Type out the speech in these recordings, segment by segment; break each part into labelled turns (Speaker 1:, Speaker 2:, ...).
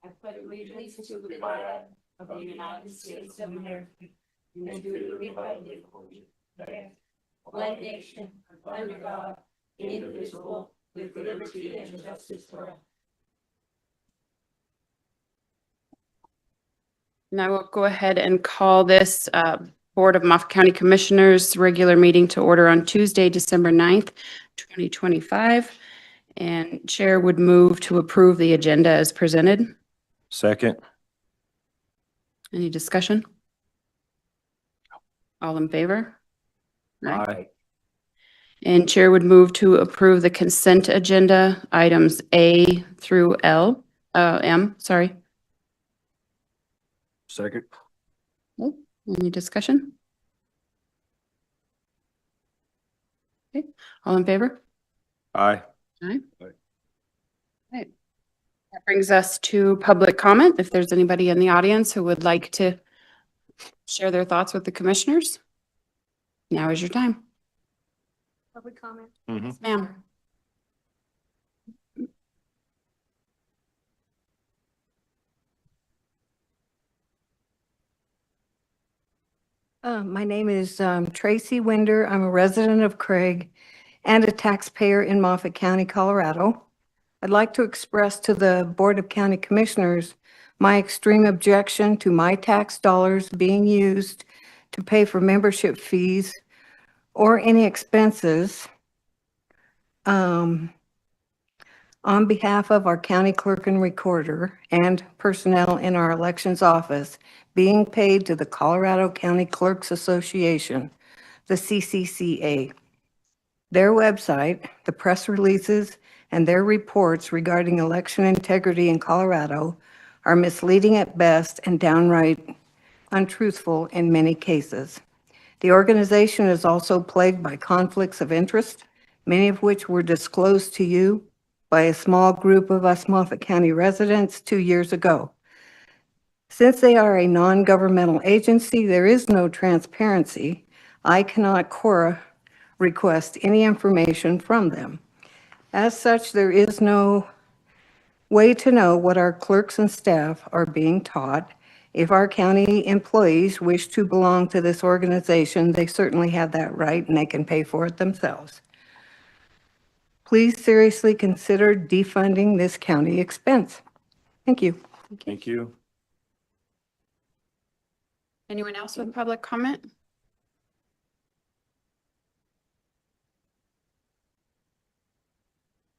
Speaker 1: I pledge allegiance to the flag of the United States of America and to the republic for which it stands, one nation, under God, indivisible, with liberty and justice for all.
Speaker 2: And I will go ahead and call this Board of Moffett County Commissioners regular meeting to order on Tuesday, December 9th, 2025. And Chair would move to approve the agenda as presented.
Speaker 3: Second.
Speaker 2: Any discussion? All in favor?
Speaker 3: Aye.
Speaker 2: And Chair would move to approve the consent agenda, items A through M, sorry.
Speaker 3: Second.
Speaker 2: Any discussion? Okay, all in favor?
Speaker 3: Aye.
Speaker 2: Aye.
Speaker 3: Aye.
Speaker 2: Right. That brings us to public comment. If there's anybody in the audience who would like to share their thoughts with the commissioners, now is your time.
Speaker 1: Public comment.
Speaker 3: Mhm.
Speaker 2: Ma'am.
Speaker 4: My name is Tracy Winder. I'm a resident of Craig and a taxpayer in Moffett County, Colorado. I'd like to express to the Board of County Commissioners my extreme objection to my tax dollars being used to pay for membership fees or any expenses on behalf of our county clerk and recorder and personnel in our elections office being paid to the Colorado County Clerks Association, the CCCA. Their website, the press releases, and their reports regarding election integrity in Colorado are misleading at best and downright untruthful in many cases. The organization is also plagued by conflicts of interest, many of which were disclosed to you by a small group of us Moffett County residents 2 years ago. Since they are a non-governmental agency, there is no transparency. I cannot request any information from them. As such, there is no way to know what our clerks and staff are being taught. If our county employees wish to belong to this organization, they certainly have that right and they can pay for it themselves. Please seriously consider defunding this county expense. Thank you.
Speaker 3: Thank you.
Speaker 2: Anyone else with public comment?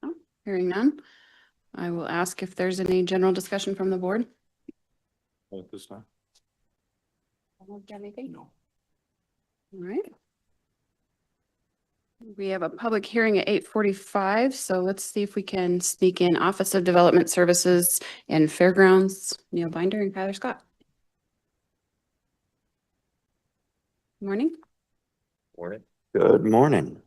Speaker 2: No, hearing none. I will ask if there's any general discussion from the board.
Speaker 3: At this time.
Speaker 2: Anything?
Speaker 3: No.
Speaker 2: All right. We have a public hearing at 8:45, so let's see if we can sneak in Office of Development Services and Fairgrounds, Neil Binder and Kyler Scott. Morning.
Speaker 3: Morning.
Speaker 5: Good morning.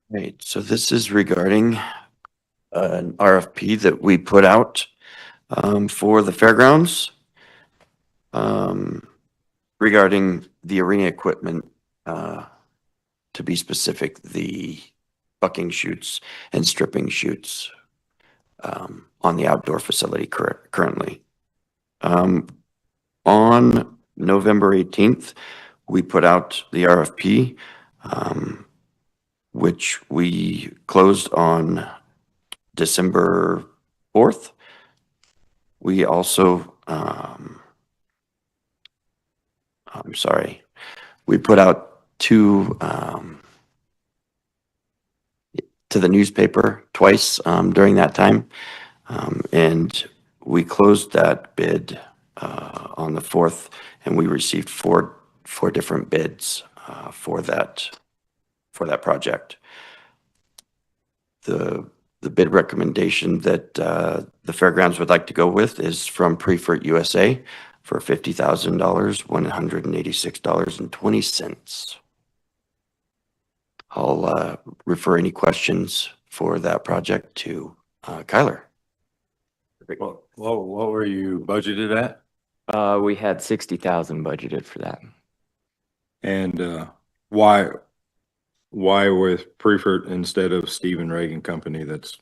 Speaker 5: Right, so this is regarding an RFP that we put out for the fairgrounds regarding the arena equipment, to be specific, the bucking chutes and stripping chutes on the outdoor facility currently. On November 18th, we put out the RFP, which we closed on December 4th. We also, we put out to the newspaper twice during that time. And we closed that bid on the 4th, and we received four different bids for that project. The bid recommendation that the fairgrounds would like to go with is from Preferred USA for $50,000, $186.20. I'll refer any questions for that project to Kyler.
Speaker 3: What were you budgeted at?
Speaker 6: We had 60,000 budgeted for that.
Speaker 3: And why Why with Preferred instead of Stephen Reagan Company that's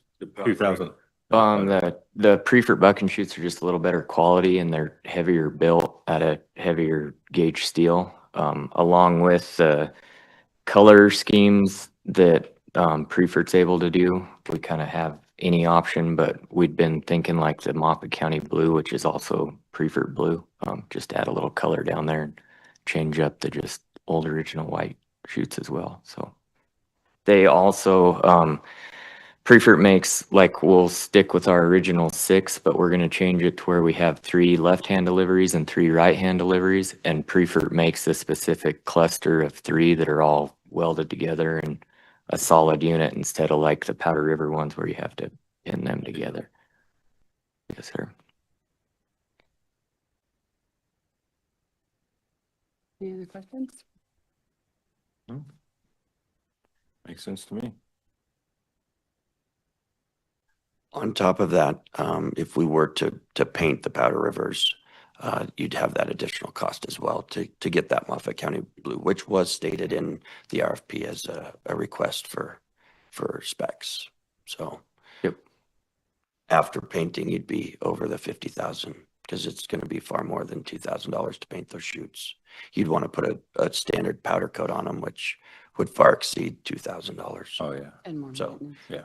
Speaker 3: 2000?
Speaker 6: The Prefert buck and shoots are just a little better quality and they're heavier built at a heavier gauge steel, along with the color schemes that Prefert's able to do. We kind of have any option, but we'd been thinking like the Moffett County blue, which is also Prefert blue, just add a little color down there and change up the just old original white shoots as well. So they also Prefert makes, like, we'll stick with our original 6, but we're gonna change it to where we have 3 left-hand deliveries and 3 right-hand deliveries, and Prefert makes a specific cluster of 3 that are all welded together in a solid unit instead of like the Powder River ones where you have to pin them together. Yes, sir.
Speaker 2: Any other questions?
Speaker 3: Makes sense to me.
Speaker 5: On top of that, if we were to paint the Powder Rivers, you'd have that additional cost as well to get that Moffett County blue, which was stated in the RFP as a request for specs. So.
Speaker 6: Yep.
Speaker 5: After painting, you'd be over the 50,000 because it's going to be far more than $2,000 to paint those shoots. You'd want to put a standard powder coat on them, which would far exceed $2,000.
Speaker 3: Oh, yeah.
Speaker 2: And more
Speaker 5: So-
Speaker 2: maintenance.
Speaker 3: Yeah.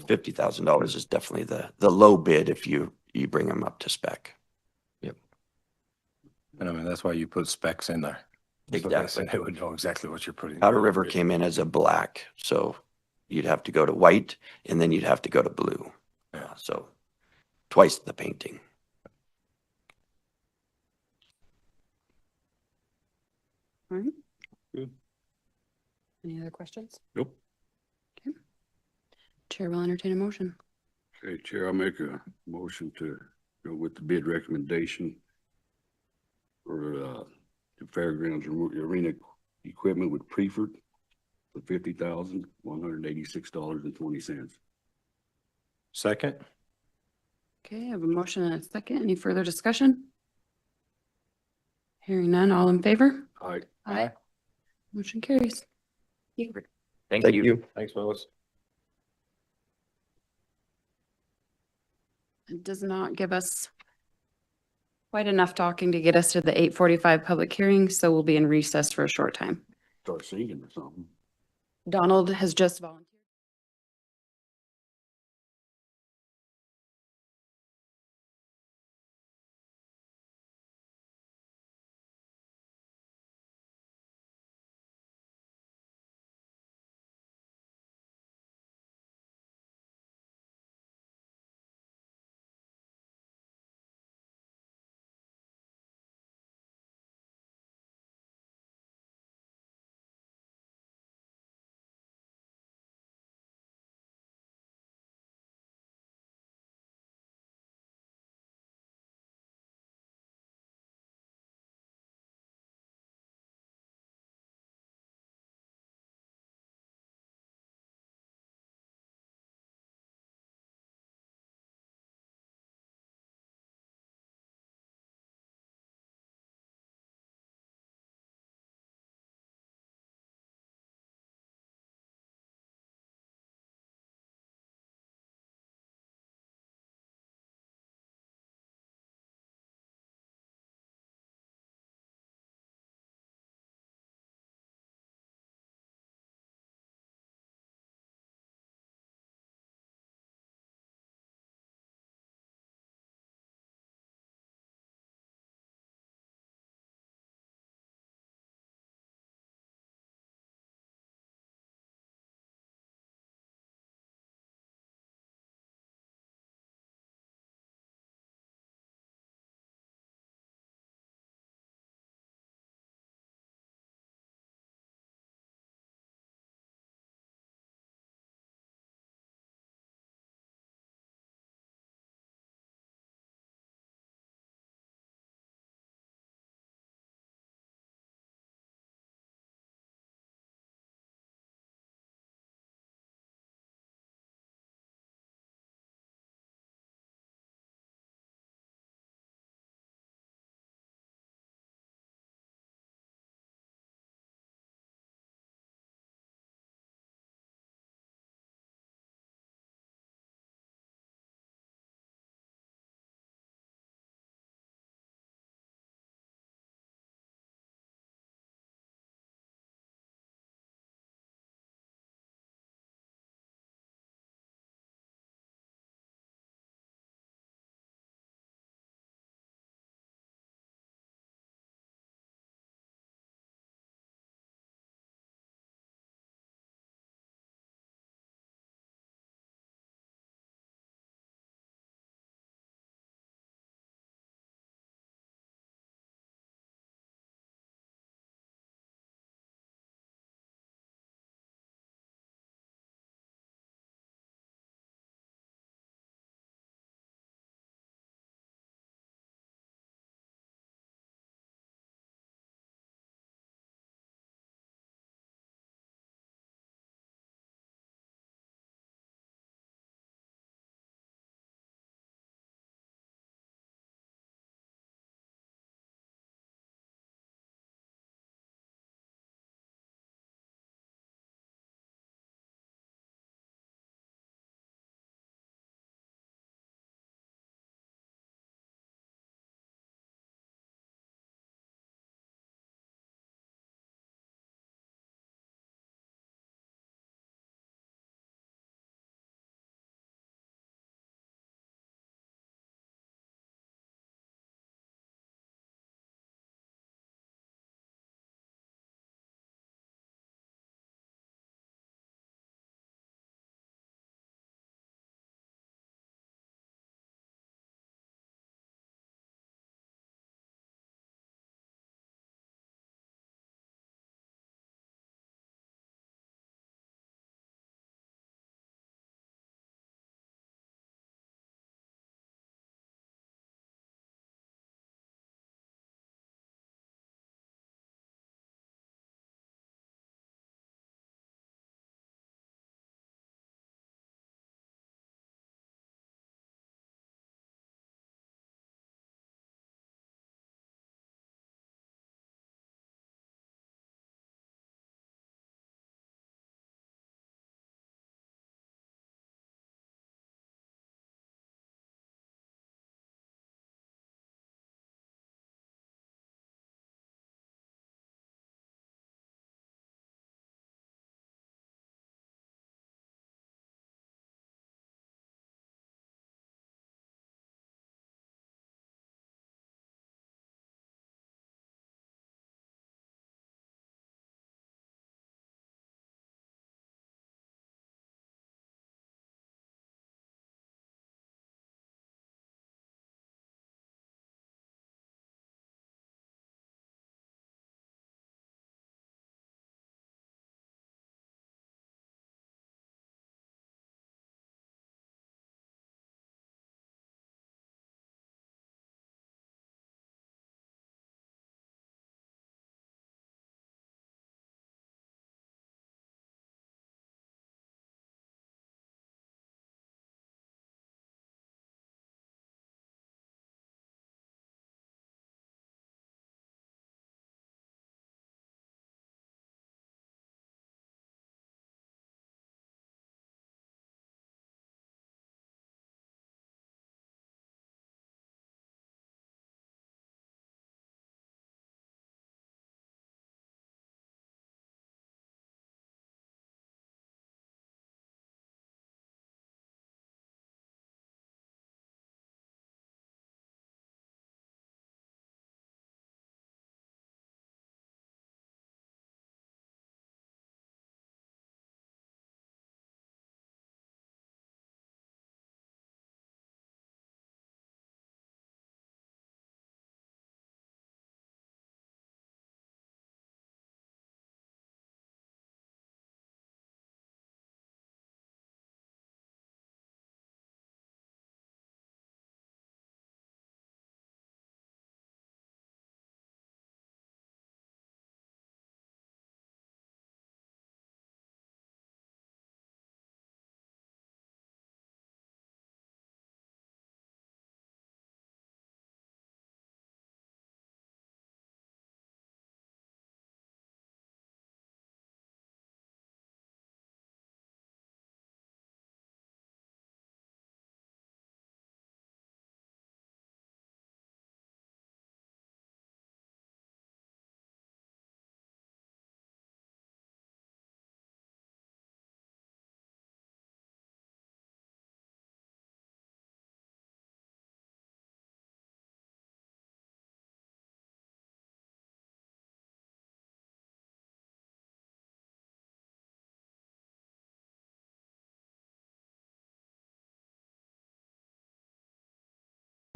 Speaker 5: $50,000 is definitely the low bid if you bring them up to spec.
Speaker 3: And I mean, that's why you put specs in there. So
Speaker 5: Exactly.
Speaker 3: They would know exactly what you're putting.
Speaker 5: Powder River came in as a black, so you'd have to go to white and then you'd have to go to blue.
Speaker 3: Yeah.
Speaker 5: So twice the painting.
Speaker 2: All right.
Speaker 3: Good.
Speaker 2: Any other questions?
Speaker 3: Nope.
Speaker 2: Chair will entertain a motion.
Speaker 7: Okay, Chair, I'll make a motion to go with the bid recommendation for the fairgrounds arena equipment with Prefert for $50,186.20.
Speaker 3: Second?
Speaker 2: Okay, I have a motion and a second. Any further discussion? Hearing none, all in favor?
Speaker 7: Aye.
Speaker 2: Aye. Motion carries.
Speaker 6: Thank you.
Speaker 3: Thanks, Willis.
Speaker 2: It does not give us quite enough talking to get us to the 8:45 public hearing, so we'll be in recess for a short time.
Speaker 7: Start singing or something.
Speaker 2: Donald has just volunteered.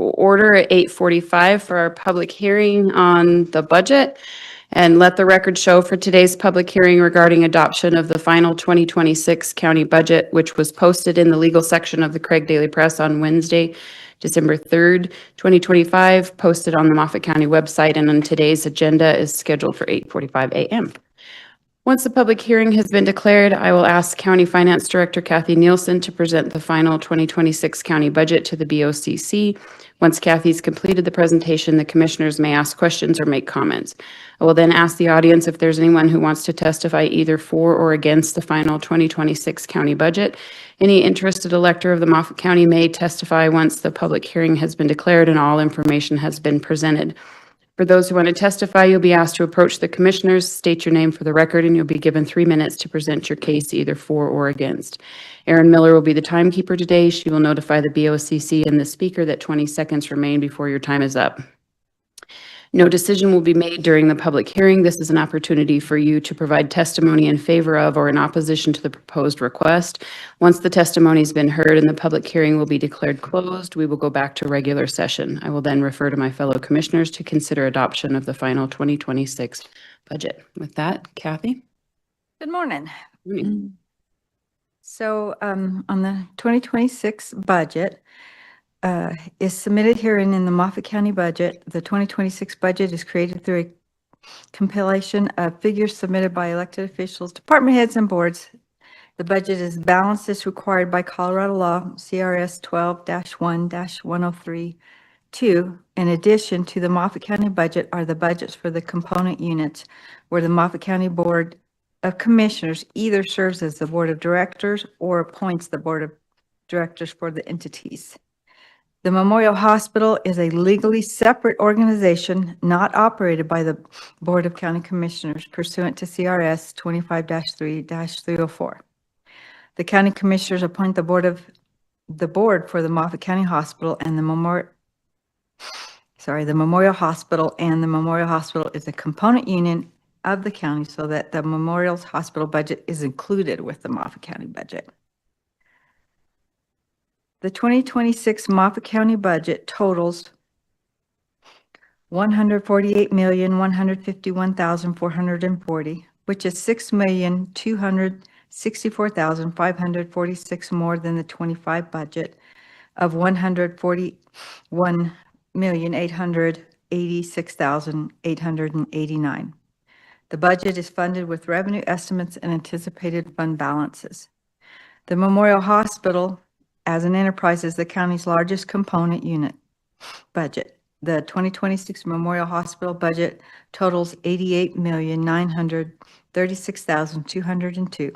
Speaker 2: order at 8:45 for our public hearing on the budget. And let the record show for today's public hearing regarding adoption of the final 2026 county budget, which was posted in the legal section of the Craig Daily Press on Wednesday, December 3rd, 2025, posted on the Moffett County website, and on today's agenda is scheduled for 8:45 a.m. Once the public hearing has been declared, I will ask County Finance Director Kathy Nielsen to present the final 2026 county budget to the BOCC. Once Kathy's completed the presentation, the commissioners may ask questions or make comments. I will then ask the audience if there's anyone who wants to testify either for or against the final 2026 county budget. Any interested elector of the Moffett County may testify once the public hearing has been declared and all information has been presented. For those who want to testify, you'll be asked to approach the commissioners, state your name for the record, and you'll be given 3 minutes to present your case either for or against. Erin Miller will be the timekeeper today. She will notify the BOCC and the speaker that 20 seconds remain before your time is up. No decision will be made during the public hearing. This is an opportunity for you to provide testimony in favor of or in opposition to the proposed request. Once the testimony has been heard and the public hearing will be declared closed, we will go back to regular session. I will then refer to my fellow commissioners to consider adoption of the final 2026 budget. With that, Kathy?
Speaker 8: Good morning.
Speaker 2: Morning.
Speaker 8: So on the 2026 budget is submitted herein in the Moffett County budget. The 2026 budget is created through a compilation of figures submitted by elected officials, department heads, and boards. The budget is balanced as required by Colorado law, CRS 12-1-1032. In addition to the Moffett County budget are the budgets for the component units where the Moffett County Board of Commissioners either serves as the board of directors or appoints the board of directors for the entities. The Memorial Hospital is a legally separate organization not operated by the Board of County Commissioners pursuant to CRS 25-3-304. The county commissioners appoint the board for the Moffett County Hospital and the Memorial Hospital, and the Memorial Hospital is a component unit of the county so that the Memorial Hospital budget is included with the Moffett County budget. The 2026 Moffett County budget totals $148,151,440, which is $6,264,546 more than the 25 budget of $141,886,889. The budget is funded with revenue estimates and anticipated fund balances. The Memorial Hospital, as an enterprise, is the county's largest component unit budget. The 2026 Memorial Hospital budget totals $88,936,202,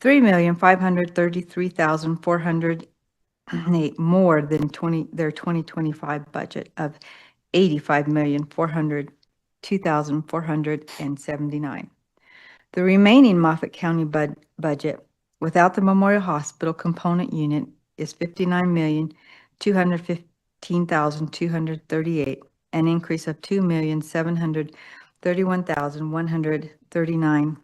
Speaker 8: $3,533,408 more than their 2025 budget of $85,402,479. The remaining Moffett County budget without the Memorial Hospital component unit is $59,215,238, an increase of $2,731,139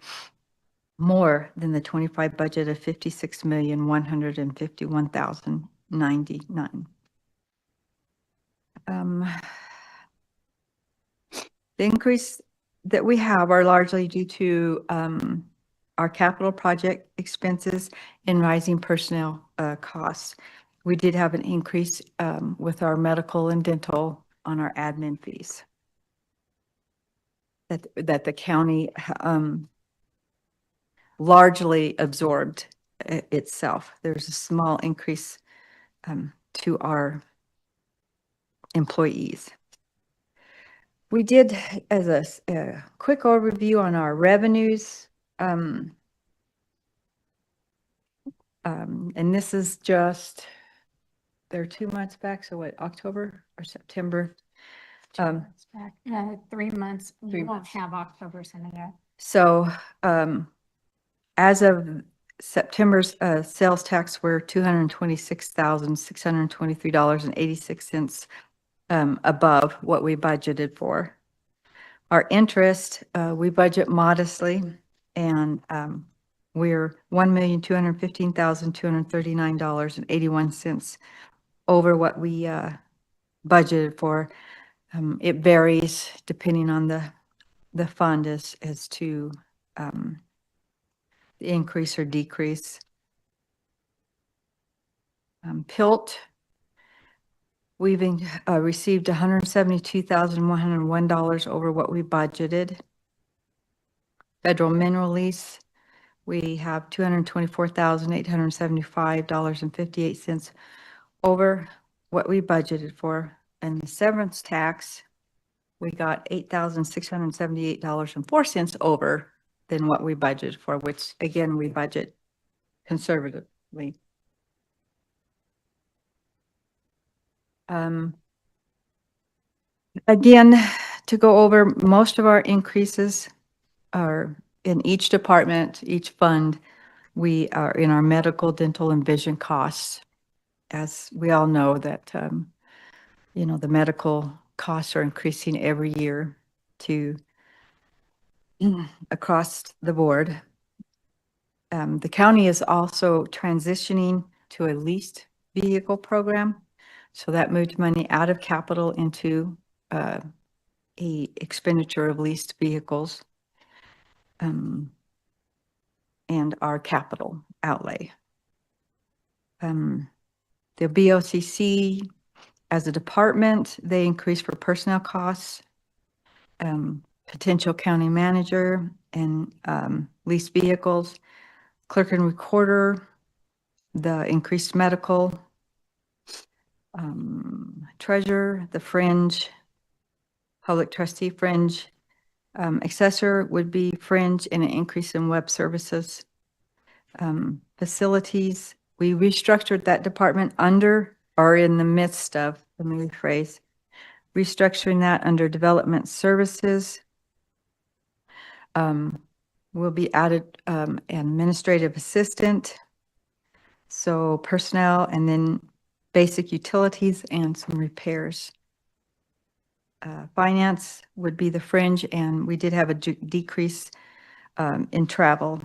Speaker 8: more than the 25 budget of $56,151,099. The increase that we have are largely due to our capital project expenses and rising personnel costs. We did have an increase with our medical and dental on our admin fees that the county largely absorbed itself. There's a small increase to our employees. We did, as a quick overview on our revenues, and this is just, they're 2 months back, so what, October or September?
Speaker 1: 2 months back, 3 months, we won't have October's in there.
Speaker 8: So as of September's sales tax were $226,623.86 above what we budgeted for. Our interest, we budget modestly, and we're $1,215,239.81 over what we budgeted for. It varies depending on the fund as to the increase or decrease. PILT, we've received $172,101 over what we budgeted. Federal mineral lease, we have $224,875.58 over what we budgeted for. And the severance tax, we got $8,678.04 over than what we budgeted for, which again, we budget conservatively. Again, to go over, most of our increases are in each department, each fund. We are in our medical, dental, and vision costs. As we all know that, you know, the medical costs are increasing every year across the board. The county is also transitioning to a leased vehicle program. So that moved money out of capital into a expenditure of leased vehicles and our capital outlay. The BOCC, as a department, they increased for personnel costs, potential county manager, and leased vehicles. Clerk and recorder, the increased medical, treasurer, the fringe, public trustee fringe, assessor would be fringe and an increase in web services. Facilities, we restructured that department under or in the midst of, let me rephrase, restructuring that under development services. Will be added administrative assistant. So personnel and then basic utilities and some repairs. Finance would be the fringe, and we did have a decrease in travel.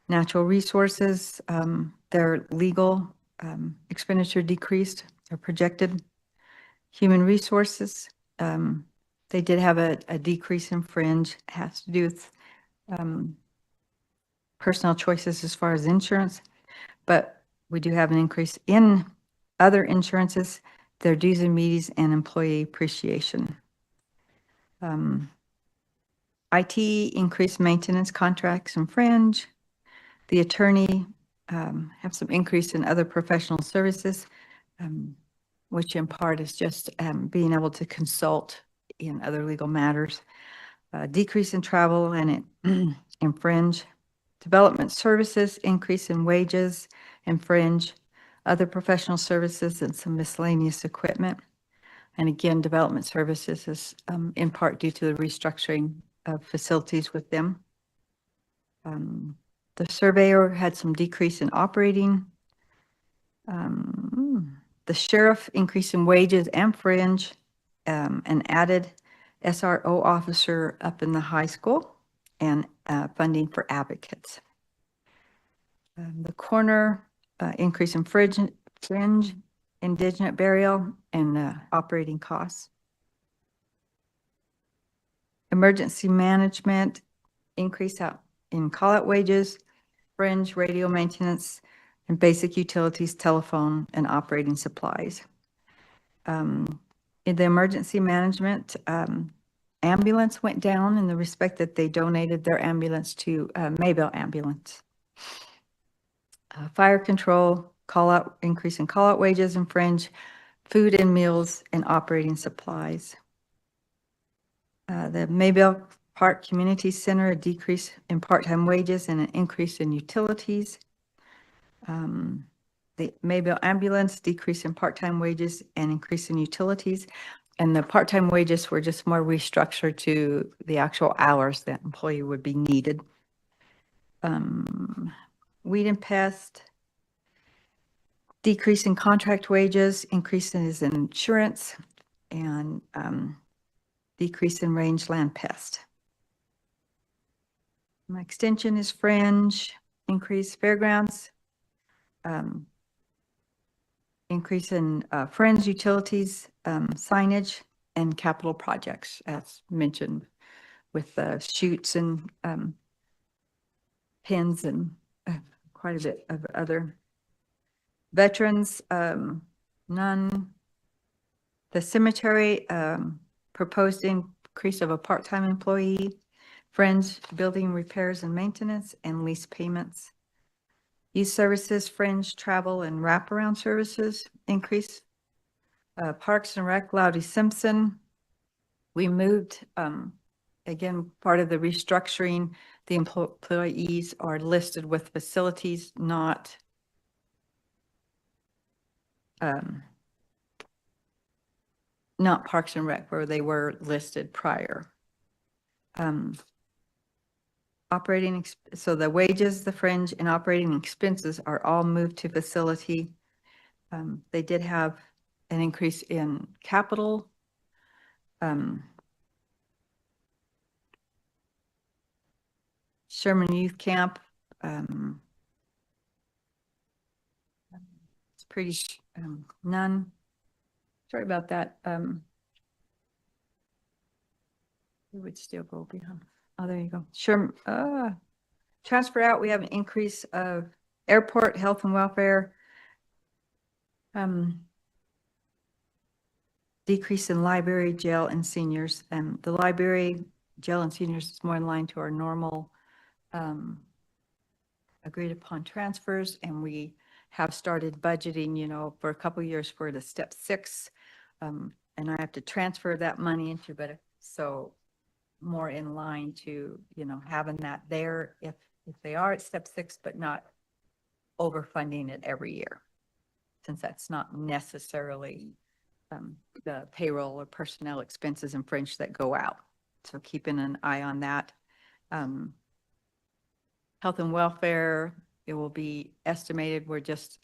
Speaker 8: Natural resources, their legal expenditure decreased or projected. Human resources, they did have a decrease in fringe. It has to do with personal choices as far as insurance, but we do have an increase in other insurances, their dues and meetings, and employee appreciation. IT increased maintenance contracts and fringe. The attorney have some increase in other professional services, which in part is just being able to consult in other legal matters. Decrease in travel and in fringe. Development services, increase in wages and fringe. Other professional services and some miscellaneous equipment. And again, development services is in part due to the restructuring of facilities with them. The surveyor had some decrease in operating. The sheriff increase in wages and fringe, and added SRO officer up in the high school and funding for advocates. The coroner increase in fringe, indigent burial, and operating costs. Emergency management increase out in call-out wages, fringe, radio maintenance, and basic utilities, telephone, and operating supplies. In the emergency management, ambulance went down in the respect that they donated their ambulance to Maybell Ambulance. Fire control, call-out, increase in call-out wages and fringe, food and meals, and operating supplies. The Maybell Park Community Center, a decrease in part-time wages and an increase in utilities. The Maybell Ambulance, decrease in part-time wages and increase in utilities. And the part-time wages were just more restructured to the actual hours that employee would be needed. Weed and pest, decrease in contract wages, increases in insurance, and decrease in rangeland pest. My extension is fringe, increase fairgrounds, increase in fringe utilities, signage, and capital projects, as mentioned, with chutes and pins and quite a bit of other. Veterans, none. The cemetery, proposed increase of a part-time employee, fringe building repairs and maintenance, and lease payments. Youth services, fringe travel and wraparound services increase. Parks and Rec, Loudy Simpson. We moved, again, part of the restructuring, the employees are listed with facilities, not not Parks and Rec where they were listed prior. So the wages, the fringe, and operating expenses are all moved to facility. They did have an increase in capital. Sherman Youth Camp. It's pretty, none. Sorry about that. We would still go behind. Oh, there you go. Sure. Transfer out, we have an increase of airport, health and welfare. Decrease in library, jail, and seniors. And the library, jail, and seniors is more in line to our normal agreed upon transfers. And we have started budgeting, you know, for a couple of years for the step 6. And I have to transfer that money into, but so more in line to, you know, having that there if they are at step 6, but not overfunding it every year, since that's not necessarily the payroll or personnel expenses and fringe that go out. So keeping an eye on that. Health and welfare, it will be estimated. We're just,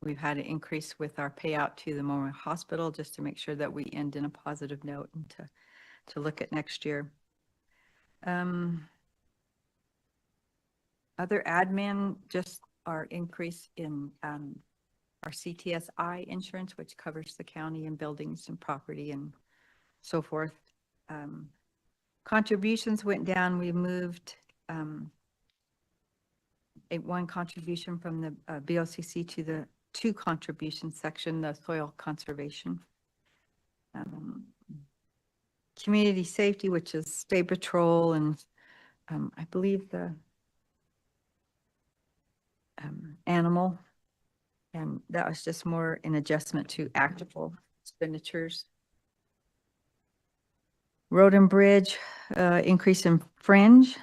Speaker 8: we've had an increase with our payout to the Memorial Hospital just to make sure that we end in a positive note and to look at next year. Other admin, just our increase in our CTSI insurance, which covers the county and buildings and property and so forth. Contributions went down. We moved one contribution from the BOCC to the 2 contribution section, the soil conservation. Community safety, which is state patrol, and I believe the animal, and that was just more an adjustment to actual expenditures. Road and bridge, increase in fringe.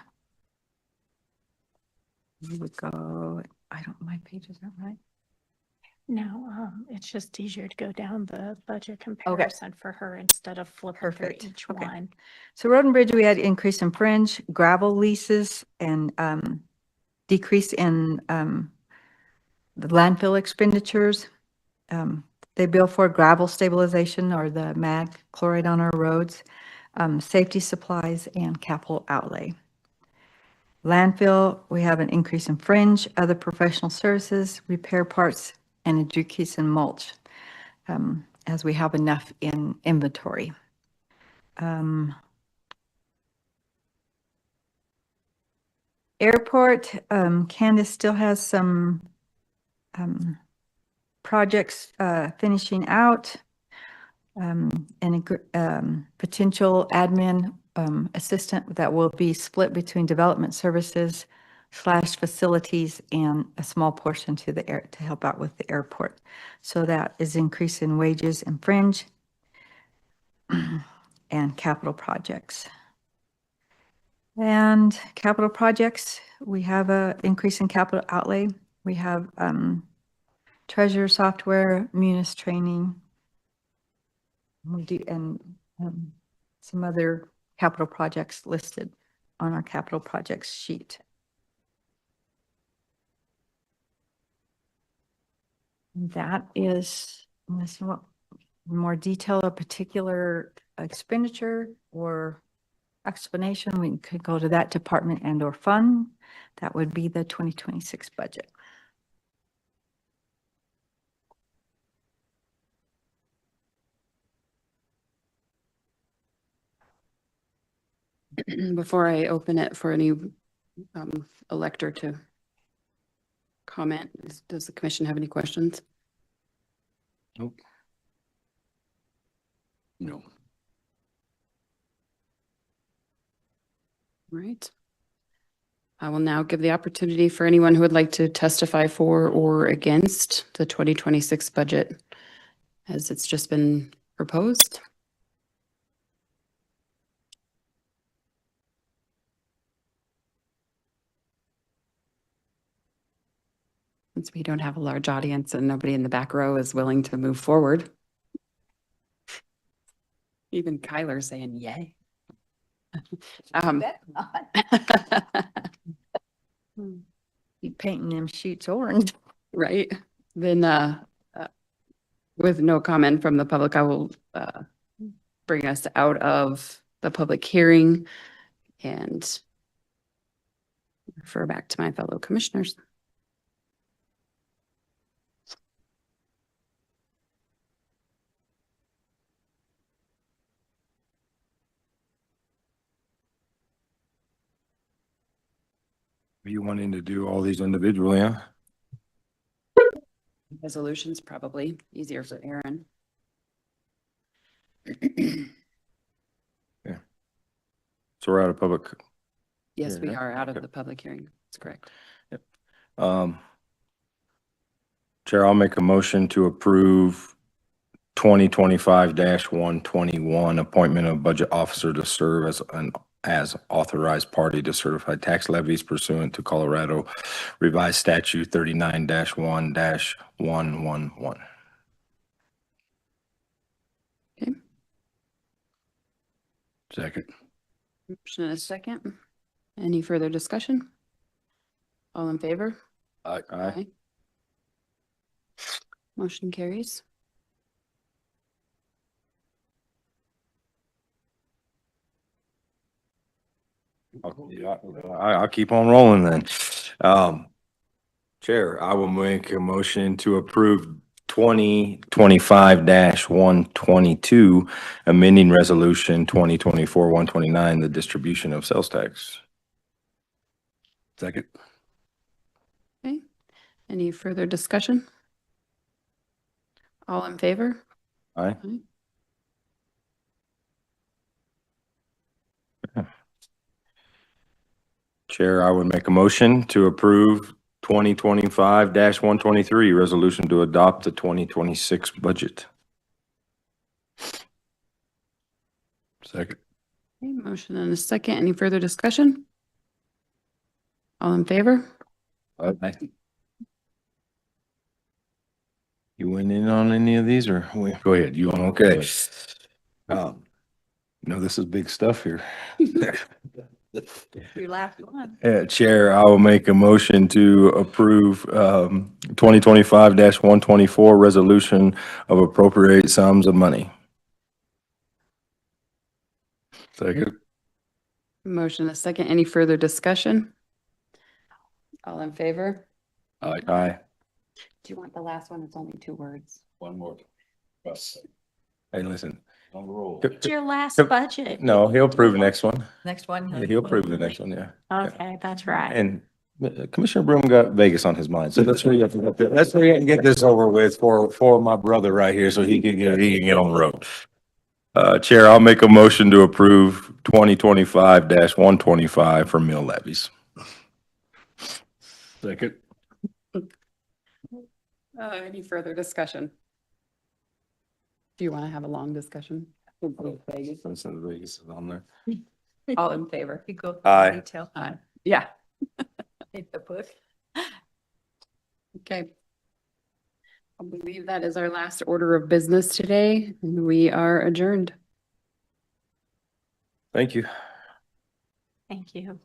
Speaker 8: We would go, I don't, my page is not right.
Speaker 9: No, it's just easier to go down the budget comparison for her instead of flipping through
Speaker 8: Perfect.
Speaker 9: each
Speaker 8: Okay.
Speaker 9: one.
Speaker 8: So road and bridge, we had increase in fringe, gravel leases, and decrease in the landfill expenditures. They bill for gravel stabilization or the mag chloride on our roads, safety supplies, and capital outlay. Landfill, we have an increase in fringe, other professional services, repair parts, and a decrease in mulch, as we have enough in inventory. Airport, Candace still has some projects finishing out, and a potential admin assistant that will be split between development services / facilities and a small portion to the air to help out with the airport. So that is increase in wages and fringe and capital projects. And capital projects, we have a increase in capital outlay. We have treasurer software, Munis training. We do, and some other capital projects listed on our capital projects sheet. That is, unless you want more detail, a particular expenditure or explanation, we could go to that department and or fund. That would be the 2026 budget.
Speaker 2: Before I open it for any elector to comment, does the commission have any questions?
Speaker 7: Nope. No.
Speaker 2: Right. I will now give the opportunity for anyone who would like to testify for or against the 2026 budget as it's just been proposed. Since we don't have a large audience and nobody in the back row is willing to move forward. Even Kyler saying yay.
Speaker 8: Be painting them sheets orange.
Speaker 2: Right, then with no comment from the public, I will bring us out of the public hearing and refer back to my fellow commissioners.
Speaker 3: Are you wanting to do all these individually, huh?
Speaker 2: Resolutions probably easier for Aaron.
Speaker 3: So we're out of public.
Speaker 2: Yes, we
Speaker 3: Yeah,
Speaker 2: are out of
Speaker 3: okay.
Speaker 2: the public hearing. That's correct.
Speaker 3: Chair, I'll make a motion to approve 2025-121 appointment of budget officer to serve as authorized party to certified tax levies pursuant to Colorado Revised Statute 39-1-111.
Speaker 7: Second.
Speaker 2: Motion and a second. Any further discussion? All in favor?
Speaker 3: Aye.
Speaker 2: Motion carries.
Speaker 3: I'll keep on rolling then. Chair, I will make a motion to approve 2025-122, amending resolution 2024-129, the distribution of sales tax.
Speaker 7: Second.
Speaker 2: Okay. Any further discussion? All in favor?
Speaker 3: Aye. Chair, I would make a motion to approve 2025-123, resolution to adopt the 2026 budget.
Speaker 7: Second.
Speaker 2: Okay, motion and a second. Any further discussion? All in favor?
Speaker 3: Aye. You went in on any of these or go ahead, you on, okay. This is big stuff here.
Speaker 8: Your last one.
Speaker 3: Chair, I will make a motion to approve 2025-124 resolution of appropriate sums of money.
Speaker 7: Second.
Speaker 2: Motion and a second. Any further discussion? All in favor?
Speaker 3: Aye.
Speaker 2: Do you want the last one? It's only 2 words.
Speaker 7: One more.
Speaker 3: Hey, listen.
Speaker 7: On the roll.
Speaker 9: It's your last
Speaker 3: Yep.
Speaker 9: budget.
Speaker 3: No, he'll approve the next one.
Speaker 8: Next one.
Speaker 3: Yeah, he'll approve the next one, yeah.
Speaker 9: Okay, that's right.
Speaker 3: And Commissioner Broom got Vegas on his mind, so let's hurry up and get this over with for my brother right here, so he can get on the road. Chair, I'll make a motion to approve 2025-125 for mill levies.
Speaker 7: Second.
Speaker 2: Any further discussion? Do you want to have a long discussion?
Speaker 3: Vegas is on there.
Speaker 2: All in favor?
Speaker 8: You go.
Speaker 3: Aye.
Speaker 8: Detail.
Speaker 2: Aye. Yeah.
Speaker 8: Hit the book.
Speaker 2: Okay. I believe that is our last order of business today, and we are adjourned.
Speaker 3: Thank you.
Speaker 9: Thank you.